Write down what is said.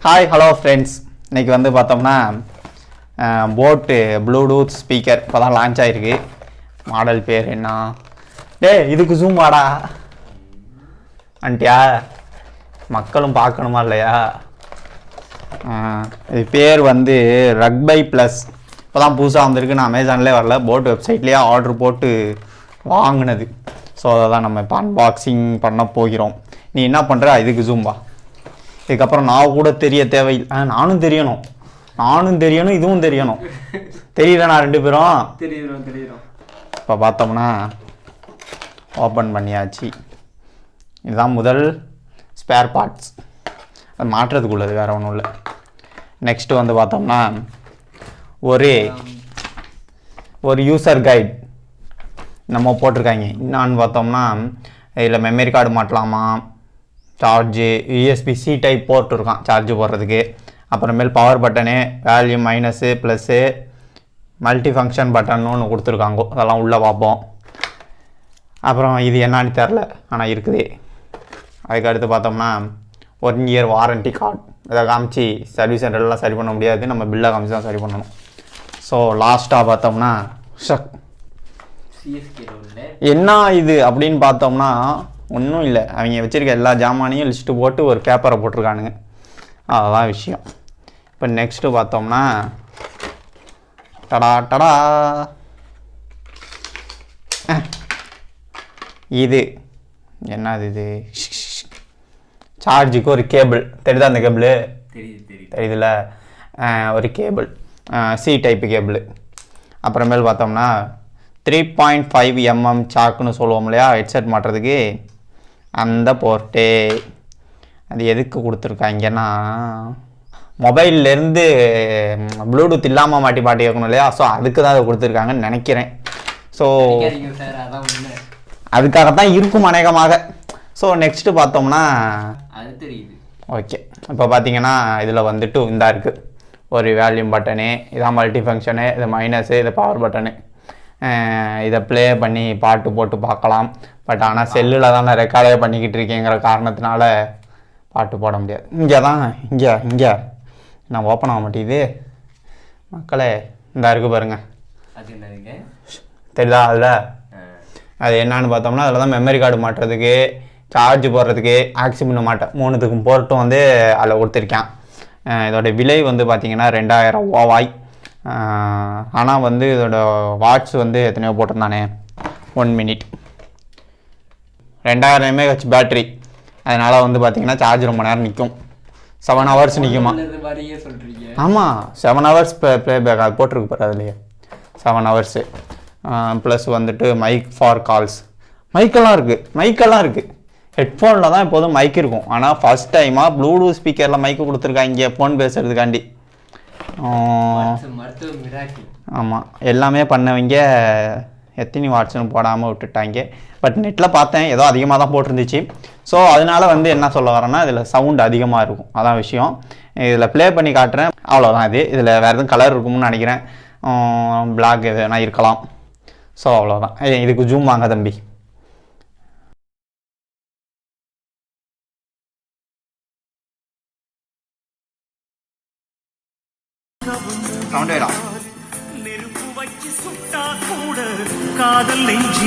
Hi hello friends, இன்றைக்கி வந்து பார்த்தோம்னா போட்டு ப்ளூடூத் ஸ்பீக்கர் இப்போ தான் லான்ச் ஆகிருக்கு. மாடல் பேர் என்ன? இதுக்கு ஜூம் வாடா அண்டியா, மக்களும் பார்க்கணுமா இல்லையா? இது பேர் வந்து ரக்பை ப்ளஸ். இப்போ தான் புதுசாக வந்திருக்கு. நான் அமேசான்லேயே வரல, போட் வெப்சைட்லேயே ஆர்டர் போட்டு வாங்கினது. ஸோ அதை தான் நம்ம இப்போ அன்பாக்சிங் பண்ண போகிறோம். நீ என்ன பண்ணுற? இதுக்கு ஜூம் வா. இதுக்கப்புறம் நான் கூட தெரிய தேவையில்லை. நானும் தெரியணும் இதுவும் தெரியணும். தெரியலண்ணா ரெண்டு பேரும் தெரியும். இப்போ பார்த்தோம்னா ஓப்பன் பண்ணியாச்சு. இதுதான் முதல் ஸ்பேர் பார்ட்ஸ். அது மாற்றுறதுக்குள்ளது, வேறு ஒன்றும் இல்லை. நெக்ஸ்ட்டு வந்து பார்த்தோம்னா ஒரு யூசர் கைட் நம்ம போட்டிருக்காங்க. என்னான்னு பார்த்தோம்னா இதில் மெமரி கார்டு மாட்டலாமா, சார்ஜு, யூஎஸ்பி-C டைப் போர்ட் இருக்கான் சார்ஜு போடுறதுக்கு. அப்புறமேல் power button, volume minus plus, multi function button ஒன்று கொடுத்துருக்காங்க. அதெல்லாம் உள்ளே பார்ப்போம். அப்புறம் இது என்னான்னு தெரில, ஆனால் இருக்குது. அதுக்கு அடுத்து பார்த்தோம்னா 1 இயர் வாரண்ட்டி கார்டு. இதை காமிச்சு சர்வீஸ் சென்டர்லாம் சரி பண்ண முடியாது, நம்ம பில்லை காமிச்சு தான் சரி பண்ணணும். ஸோ லாஸ்ட்டாக பார்த்தோம்னா என்ன இது அப்படின்னு பார்த்தோம்னா ஒன்றும் இல்லை. அவங்க வச்சுருக்க எல்லா ஜாமானையும் லிஸ்ட்டு போட்டு ஒரு பேப்பரை போட்டிருக்கானுங்க. அதுதான் விஷயம். இப்போ நெக்ஸ்ட்டு பார்த்தோம்னா டடா இது என்னது? இது சார்ஜுக்கு ஒரு கேபிள். தெரியுதா அந்த கேபிள்? தெரியுதுல்ல, ஒரு கேபிள், C டைப்பு கேபிள். அப்புறமேல் பார்த்தோம்னா 3.5 mm சாக்குன்னு சொல்லுவோம் இல்லையா, ஹெட்செட் மாட்டுறதுக்கு, அந்த போர்ட்டு. அது எதுக்கு கொடுத்துருக்காங்கன்னா மொபைல்லேருந்து ப்ளூடூத் இல்லாமல் மாட்டி கேட்கணும் இல்லையா, ஸோ அதுக்கு தான் அதை கொடுத்துருக்காங்கன்னு நினைக்கிறேன். ஸோ அதுக்காகத்தான் இருக்கும் அநேகமாக. ஸோ நெக்ஸ்ட்டு பார்த்தோம்னா ஓகே, இப்போ பார்த்தீங்கன்னா இதில் வந்துட்டு இந்தா இருக்குது ஒரு வேல்யூம் பட்டனு, இதான் மல்டி ஃபங்க்ஷனு, இது மைனஸு, இது பவர் பட்டனு. இதை ப்ளே பண்ணி பாட்டு போட்டு பார்க்கலாம். பட் ஆனால் செல்லில் தான் நான் ரெக்கார்டே பண்ணிக்கிட்டு இருக்கேங்கிற காரணத்தினால பாட்டு போட முடியாது. இங்கே நான் ஓப்பன் ஆக மாட்டேங்குது மக்களே. இந்த இருக்குது பாருங்க, தெரியுதா? அதில் அது என்னான்னு பார்த்தோம்னா அதில் தான் மெமரி கார்டு மாட்டுறதுக்கு, சார்ஜ் போடுறதுக்கு, ஆக்சிபின் மாட்ட 3த்துக்கும் போர்ட்டும் வந்து அதில் கொடுத்துருக்கேன். இதோட விலை வந்து பார்த்திங்கன்னா 2000 ரூபாய். ஆனால் வந்து இதோட வாட்ஸ் வந்து எத்தனையோ போட்டிருந்தானே, 1 மினிட், 2000 mAh பேட்ரி. அதனால் வந்து பார்த்திங்கன்னா சார்ஜ் ரொம்ப நேரம் நிற்கும். 7 ஹவர்ஸ் நிற்குமா? ஆமாம், 7 ஹவர்ஸ் ப்ளே பேக் அது போட்டிருக்கு பாரு அதுலேயே, 7 ஹவர்ஸு. ப்ளஸ் வந்துட்டு மைக் ஃபார் கால்ஸ், மைக்கெல்லாம் இருக்குது. ஹெட்ஃபோனில் தான் எப்போதும் மைக் இருக்கும். ஆனால் ஃபஸ்ட் டைமாக ப்ளூடூத் ஸ்பீக்கரில் மைக்கு கொடுத்துருக்காங்க ஃபோன் பேசுகிறதுக்காண்டி. ஆமாம், எல்லாமே பண்ணவங்க எத்தனை வாட்ஸ்னு போடாமல் விட்டுட்டாங்க. பட் நெட்டில் பார்த்தேன் ஏதோ அதிகமாக தான் போட்டிருந்துச்சு. ஸோ அதனால வந்து என்ன சொல்ல வரேன்னா இதில் சவுண்ட் அதிகமாக இருக்கும், அதான் விஷயம். இதில் ப்ளே பண்ணி காட்டுறேன், அவ்வளோதான். இதில் வேறு எதுவும் கலர் இருக்கும்னு நினைக்கிறேன், பிளாக் எதுனா இருக்கலாம். ஸோ அவ்வளோதான். இதுக்கு ஜூம் வாங்க தம்பி. நெருப்பு வச்சு சுட்டா கூட காதல் நெஞ்சி